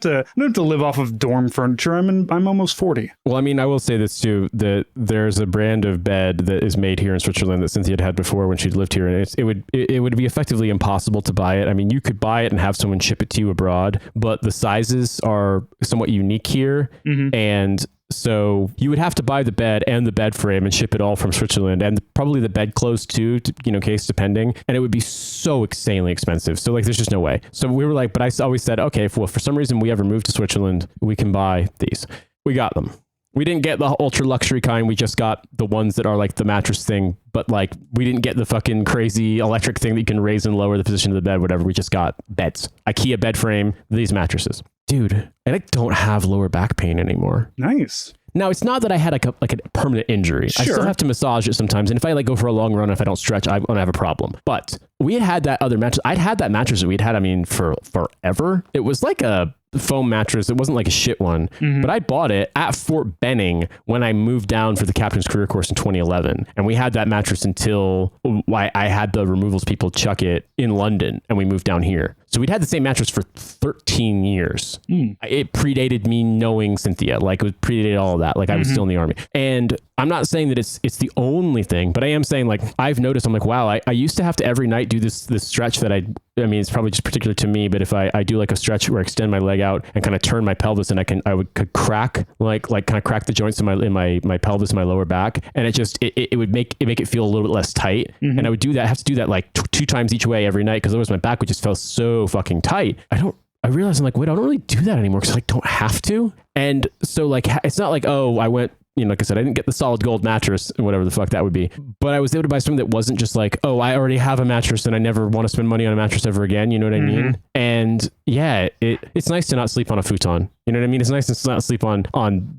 to live off of dorm furniture. I'm almost 40. Well, I mean, I will say this too, that there's a brand of bed that is made here in Switzerland that Cynthia had before when she lived here, and it would be effectively impossible to buy it. I mean, you could buy it and have someone ship it to you abroad, but the sizes are somewhat unique here. And so you would have to buy the bed and the bed frame and ship it all from Switzerland, and probably the bed clothes too, case depending. And it would be so insanely expensive. So like, there's just no way. So we were like, but I always said, okay, if for some reason we ever move to Switzerland, we can buy these. We got them. We didn't get the ultra luxury kind. We just got the ones that are like the mattress thing, but like we didn't get the fucking crazy electric thing that you can raise and lower the position of the bed, whatever. We just got beds, IKEA bed frame, these mattresses. Dude, and I don't have lower back pain anymore. Nice. Now, it's not that I had like a permanent injury. Sure. I still have to massage it sometimes. And if I like go for a long run, if I don't stretch, I won't have a problem. But we had that other mattress. I'd had that mattress that we'd had, for forever. It was like a foam mattress. It wasn't like a shit one, but I bought it at Fort Benning when I moved down for the captain's career course in 2011. And we had that mattress until I had the removals people chuck it in London, and we moved down here. So we'd had the same mattress for 13 years. It predated me knowing Cynthia. Like, it predated all of that. Like, I was still in the army. And I'm not saying that it's the only thing, but I am saying, like, I've noticed, I'm like, wow, I used to have to every night do this stretch that I mean, it's probably just particular to me, but if I do like a stretch where I extend my leg out and kind of turn my pelvis, and could crack, like kind of crack the joints in my pelvis and my lower back. And it would make it feel a little bit less tight. And I would have to do that like two times each way every night, because otherwise my back would just feel so fucking tight. I realized, I'm like, wait, I don't really do that anymore because I don't have to. And so like, it's not like, oh, I went, like I said, I didn't get the solid gold mattress, whatever the fuck that would be. But I was able to buy something that wasn't just like, oh, I already have a mattress and I never want to spend money on a mattress ever again. You know what I mean? And yeah, it's nice to not sleep on a futon. You know what I mean? It's nice to not sleep on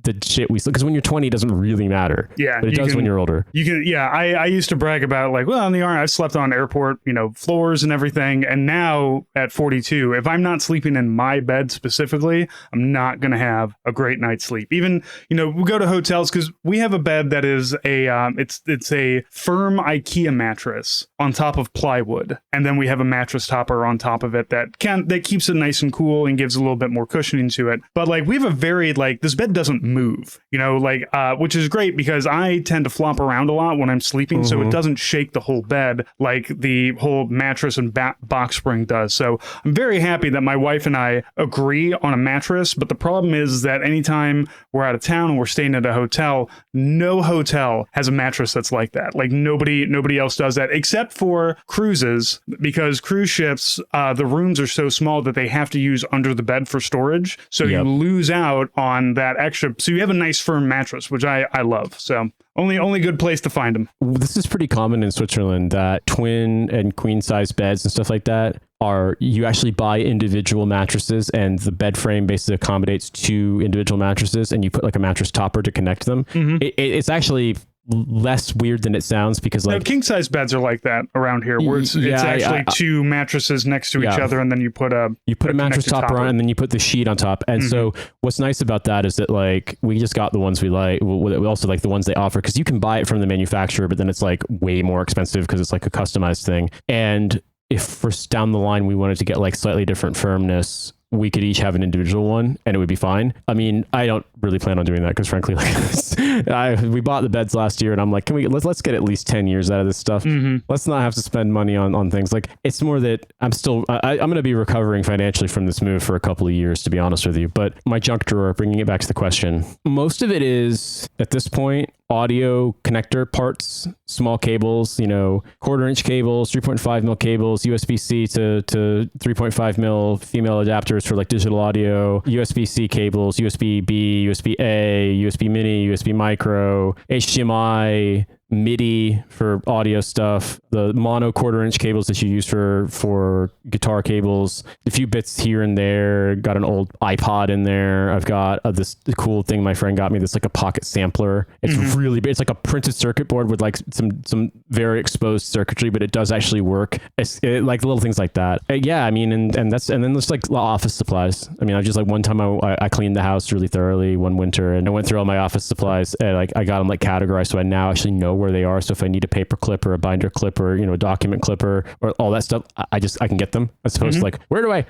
the shit we sleep, because when you're 20, it doesn't really matter. Yeah. But it does when you're older. You can, yeah. I used to brag about like, well, in the Army, I've slept on airport, floors and everything. And now at 42, if I'm not sleeping in my bed specifically, I'm not going to have a great night's sleep. Even, we go to hotels, because we have a bed that is it's a firm IKEA mattress on top of plywood. And then we have a mattress topper on top of it that keeps it nice and cool and gives a little bit more cushioning to it. But like, we have a very, like, this bed doesn't move, which is great because I tend to flop around a lot when I'm sleeping. So it doesn't shake the whole bed like the whole mattress and box spring does. So I'm very happy that my wife and I agree on a mattress. But the problem is that anytime we're out of town and we're staying at a hotel, no hotel has a mattress that's like that. Like nobody else does that except for cruises, because cruise ships, the rooms are so small that they have to use under the bed for storage. So you lose out on that extra. So you have a nice firm mattress, which I love. So only good place to find them. This is pretty common in Switzerland, that twin and queen size beds and stuff like that you actually buy individual mattresses, and the bed frame basically accommodates two individual mattresses, and you put like a mattress topper to connect them. It's actually less weird than it sounds, because like king size beds are like that around here, where it's actually two mattresses next to each other, and then you put a mattress topper on, and then you put the sheet on top. And so what's nice about that is that like we just got the ones we like. We also like the ones they offer, because you can buy it from the manufacturer, but then it's like way more expensive because it's like a customized thing. And if for down the line we wanted to get like slightly different firmness, we could each have an individual one and it would be fine. I mean, I don't really plan on doing that, because frankly, like we bought the beds last year, and I'm like, let's get at least 10 years out of this stuff. Let's not have to spend money on things. Like, it's more that I'm going to be recovering financially from this move for a couple of years, to be honest with you. But my junk drawer, bringing it back to the question, most of it is at this point audio connector parts, small cables, 1/4 inch cables, 3.5 mil cables, USB-C to 3.5 mil female adapters for like digital audio, USB-C cables, USB-B, USB-A, USB mini, USB micro, HDMI, MIDI for audio stuff, the mono 1/4-inch cables that you use for guitar cables, a few bits here and there. Got an old iPod in there. I've got this cool thing my friend got me that's like a pocket sampler. It's really big. It's like a printed circuit board with like some very exposed circuitry, but it does actually work. Like little things like that. Yeah, I mean, and then there's like office supplies. I mean, I just like one time I cleaned the house really thoroughly one winter, and I went through all my office supplies, and like I got them like categorized, so I now actually know where they are. So if I need a paper clip or a binder clip or a document clipper or all that stuff, I can get them, as opposed to like where do I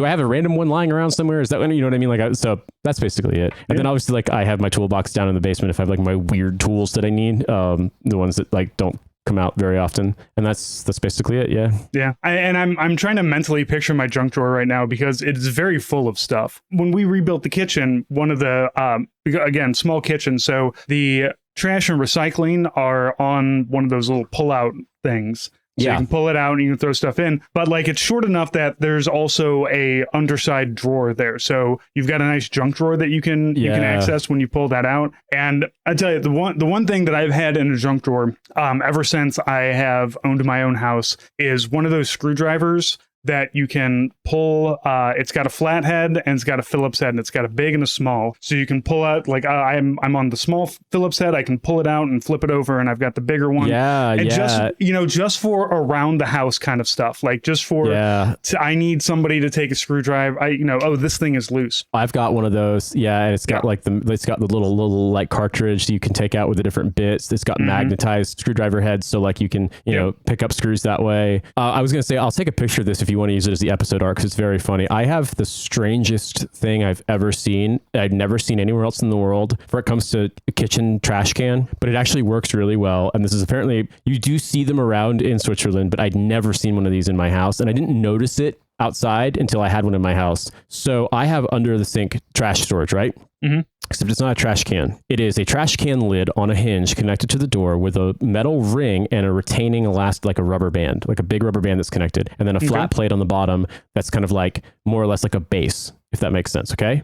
have a random one lying around somewhere? Is that when, you know what I mean? So that's basically it. And then obviously like I have my toolbox down in the basement if I have like my weird tools that I need, the ones that like don't come out very often, and that's basically it. I'm trying to mentally picture my junk drawer right now because it's very full of stuff. When we rebuilt the kitchen, one of the again, small kitchen, so the trash and recycling are on one of those little pull-out things. So you can pull it out and you can throw stuff in, but like it's short enough that there's also a underside drawer there. So you've got a nice junk drawer that you can access when you pull that out. And I tell you, the one thing that I've had in a junk drawer ever since I have owned my own house is one of those screwdrivers that you can pull. It's got a flat head and it's got a Phillips head, and it's got a big and a small. So you can pull out, like I'm on the small Phillips head. I can pull it out and flip it over, and I've got the bigger one. Just for around the house kind of stuff. Like just for I need somebody to take a screwdriver. This thing is loose. I've got one of those. Yeah, and it's got like it's got the little like cartridge that you can take out with the different bits. It's got magnetized screwdriver heads, so like you can pick up screws that way. I was gonna say I'll take a picture of this if you want to use it as the episode art, because it's very funny. I have the strangest thing I've ever seen. I've never seen anywhere else in the world where it comes to a kitchen trash can, but it actually works really well. And this is apparently, you do see them around in Switzerland, but I'd never seen one of these in my house, and I didn't notice it outside until I had one in my house. So I have under the sink trash storage, right? Except it's not a trash can. It is a trash can lid on a hinge connected to the door with a metal ring and a retaining elastic, like a rubber band, like a big rubber band that's connected, and then a flat plate on the bottom that's kind of like more or less like a base, if that makes sense. Okay.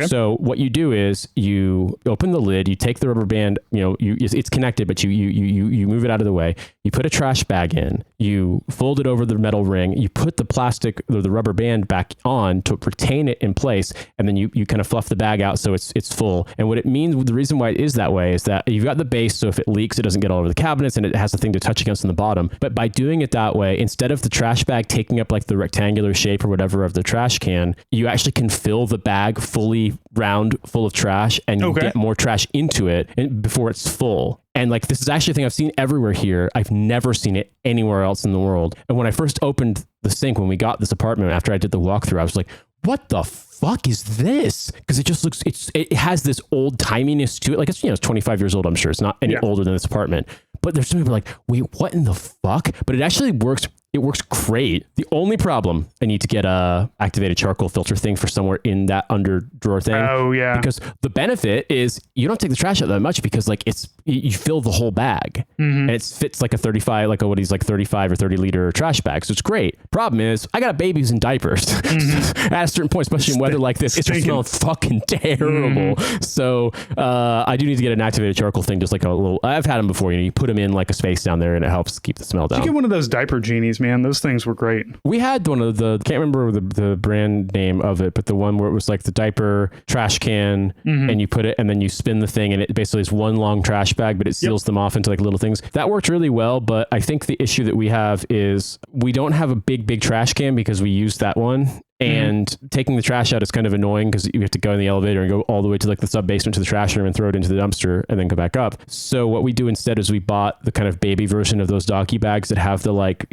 So what you do is you open the lid, you take the rubber band, it's connected, but you move it out of the way. You put a trash bag in, you fold it over the metal ring, you put the plastic or the rubber band back on to retain it in place, and then you kind of fluff the bag out so it's full. And what it means, the reason why it is that way is that you've got the base, so if it leaks, it doesn't get all over the cabinets, and it has a thing to touch against on the bottom. But by doing it that way, instead of the trash bag taking up like the rectangular shape or whatever of the trash can, you actually can fill the bag fully round full of trash, and you get more trash into it before it's full. And like, this is actually a thing I've seen everywhere here. I've never seen it anywhere else in the world. And when I first opened the sink, when we got this apartment, after I did the walkthrough, I was like, what the fuck is this? Because it just looks, it has this old timiness to it. Like it's 25 years old, I'm sure. It's not any older than this apartment. But there's some people like, wait, what in the fuck? But it actually works. It works great. The only problem, I need to get a activated charcoal filter thing for somewhere in that under drawer thing. Oh yeah. Because the benefit is you don't take the trash out that much, because like you fill the whole bag, and it fits like a 35, like what he's like 35 or 30 liter trash bag. So it's great. Problem is I got a baby who's in diapers at a certain point, especially in weather like this. It's just smelling fucking terrible. So I do need to get an activated charcoal thing, just like a little, I've had them before, you put them in like a space down there and it helps keep the smell down. You get one of those diaper genies, man. Those things were great. We had one of the, can't remember the brand name of it, but the one where it was like the diaper trash can, and you put it, and then you spin the thing, and it basically is one long trash bag, but it seals them off into like little things. That worked really well, but I think the issue that we have is we don't have a big trash can because we used that one. And taking the trash out is kind of annoying because you have to go in the elevator and go all the way to like the sub basement to the trash room and throw it into the dumpster and then go back up. So what we do instead is we bought the kind of baby version of those doggy bags that have the like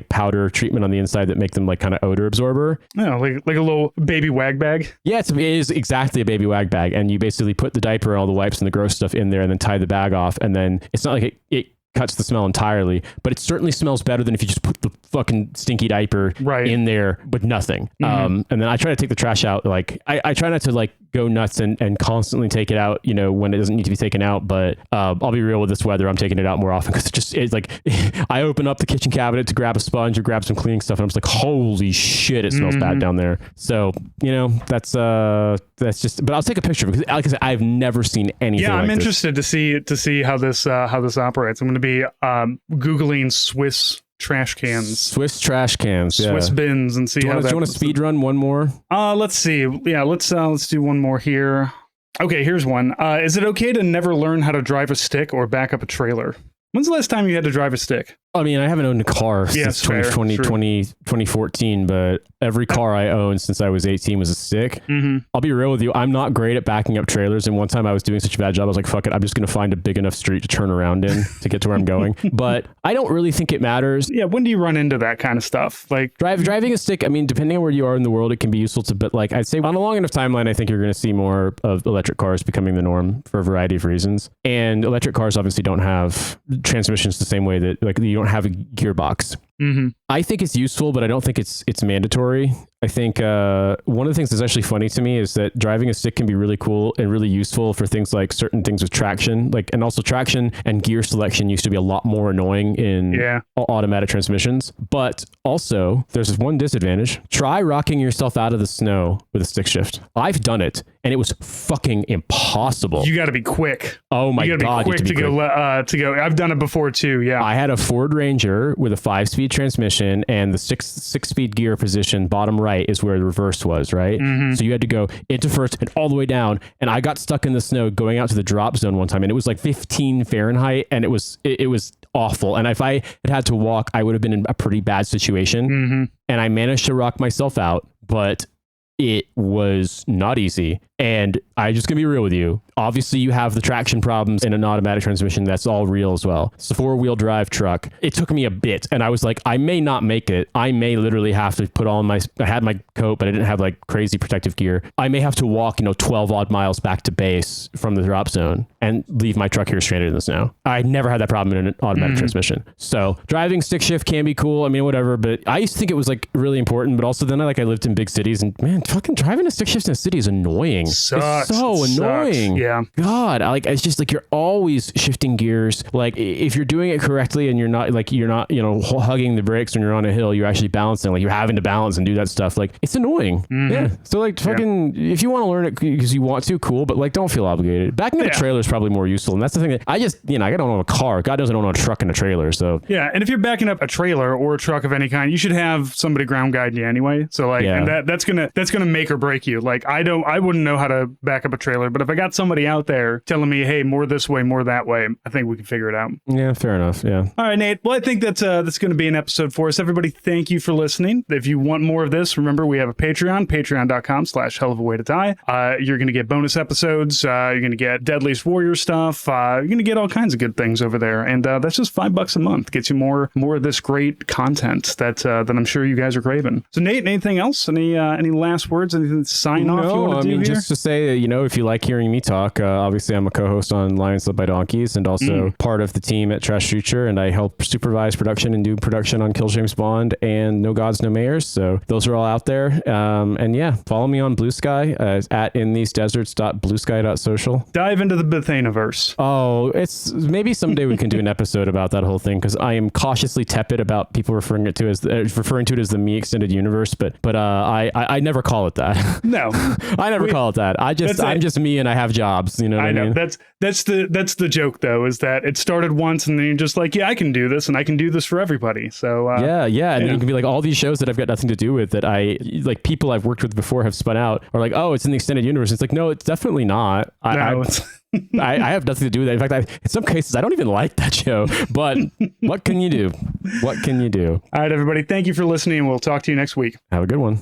powder treatment on the inside that make them like kind of odor absorber. Yeah, like a little baby wag bag. Yeah, it is exactly a baby wag bag, and you basically put the diaper and all the wipes and the gross stuff in there, and then tie the bag off, and then it's not like it cuts the smell entirely, but it certainly smells better than if you just put the fucking stinky diaper in there with nothing. And then I try to take the trash out. Like I try not to like go nuts and constantly take it out, you know, when it doesn't need to be taken out. But I'll be real with this weather. I'm taking it out more often because it's like I open up the kitchen cabinet to grab a sponge or grab some cleaning stuff, and I'm just like, holy shit, it smells bad down there. So, you know, that's just. But I'll take a picture because, like I said, I've never seen anything. Yeah, I'm like interested to see how this operates. I'm going to be Googling Swiss trash cans, Swiss trash cans, Swiss bins, and see how that. Do you want to speed run one more? Let's see. Yeah, let's do one more here. Okay, here's one. Is it okay to never learn how to drive a stick or back up a trailer? When's the last time you had to drive a stick? I mean, I haven't owned a car since 2014, but every car I owned since I was 18 was a stick. I'll be real with you. I'm not great at backing up trailers. And one time I was doing such a bad job, I was like, fuck it. I'm just going to find a big enough street to turn around in to get to where I'm going. But I don't really think it matters. Yeah. When do you run into that kind of stuff? Like driving a stick, I mean, depending on where you are in the world, it can be useful to, but like I'd say on a long enough timeline, I think you're going to see more of electric cars becoming the norm for a variety of reasons. And electric cars obviously don't have transmissions the same way that like you don't have a gearbox. I think it's useful, but I don't think it's mandatory. I think one of the things that's actually funny to me is that driving a stick can be really cool and really useful for things like certain things with traction, like, and also traction and gear selection used to be a lot more annoying in automatic transmissions. But also there's one disadvantage. Try rocking yourself out of the snow with a stick shift. I've done it and it was fucking impossible. You got to be quick. Oh my God. You got to be quick to go. I've done it before too. Yeah. I had a Ford Ranger with a 5-speed transmission, and the six-speed gear position bottom right is where the reverse was, right? So you had to go into first and all the way down, and I got stuck in the snow going out to the drop zone one time, and it was like 15 Fahrenheit, and it was awful. And if I had to walk, I would have been in a pretty bad situation. And I managed to rock myself out, but it was not easy. And I just gonna be real with you. Obviously, you have the traction problems in an automatic transmission. That's all real as well. It's a 4-wheel drive truck. It took me a bit, and I was like, I may not make it. I may literally have to put on I had my coat, but I didn't have like crazy protective gear. I may have to walk, 12 odd miles back to base from the drop zone and leave my truck here stranded in the snow. I never had that problem in an automatic transmission. So driving stick shift can be cool. I mean, whatever. But I used to think it was like really important. But also then I lived in big cities, and man, fucking driving a stick shift in a city is annoying. Sucks. It's so annoying. Yeah. God, it's just like you're always shifting gears. Like if you're doing it correctly and you're not hugging the brakes when you're on a hill, you're actually balancing. Like you're having to balance and do that stuff. Like it's annoying. Yeah. So if you want to learn it because you want to, cool. But don't feel obligated. Backing up a trailer is probably more useful, and that's the thing that I don't own a car. God doesn't own a truck and a trailer. So yeah, and if you're backing up a trailer or a truck of any kind, you should have somebody ground guide you anyway. So and that's gonna make or break you. Like I wouldn't know how to back up a trailer, but if I got somebody out there telling me, hey, more this way, more that way, I think we can figure it out. Yeah, fair enough. Yeah. All right, Nate. Well, I think that's going to be an episode for us. Everybody, thank you for listening. If you want more of this, remember we have a Patreon, patreon.com/hellofawaydodie. You're going to get bonus episodes. You're going to get Deadliest Warrior stuff. You're going to get all kinds of good things over there. And that's just $5 a month. Gets you more of this great content that I'm sure you guys are craving. So Nate, anything else? Any last words? Anything to sign off you want to do here? Just to say that, if you like hearing me talk, obviously I'm a co-host on Lions Led by Donkeys and also part of the team at Trash Future, and I help supervise production and do production on Kill James Bond and No Gods, No Mayors. So those are all out there. And yeah, follow me on Blue Sky at inthesedeserts.bluesky.social. Dive into the Bethaniverse. Oh, it's maybe someday we can do an episode about that whole thing, because I am cautiously tepid about people referring to it as the Me Extended Universe, but I never call it that. No, I never call it that. I'm just me, and I have jobs. You know what I mean? That's the joke though, is that it started once, and then you're just like, yeah, I can do this, and I can do this for everybody. So yeah, and you can be like, all these shows that I've got nothing to do with, that people I've worked with before have spun out, or like, oh, it's in the extended universe. It's like, no, it's definitely not. I have nothing to do with that. In fact, in some cases, I don't even like that show. But what can you do? What can you do? All right, everybody. Thank you for listening. We'll talk to you next week. Have a good one.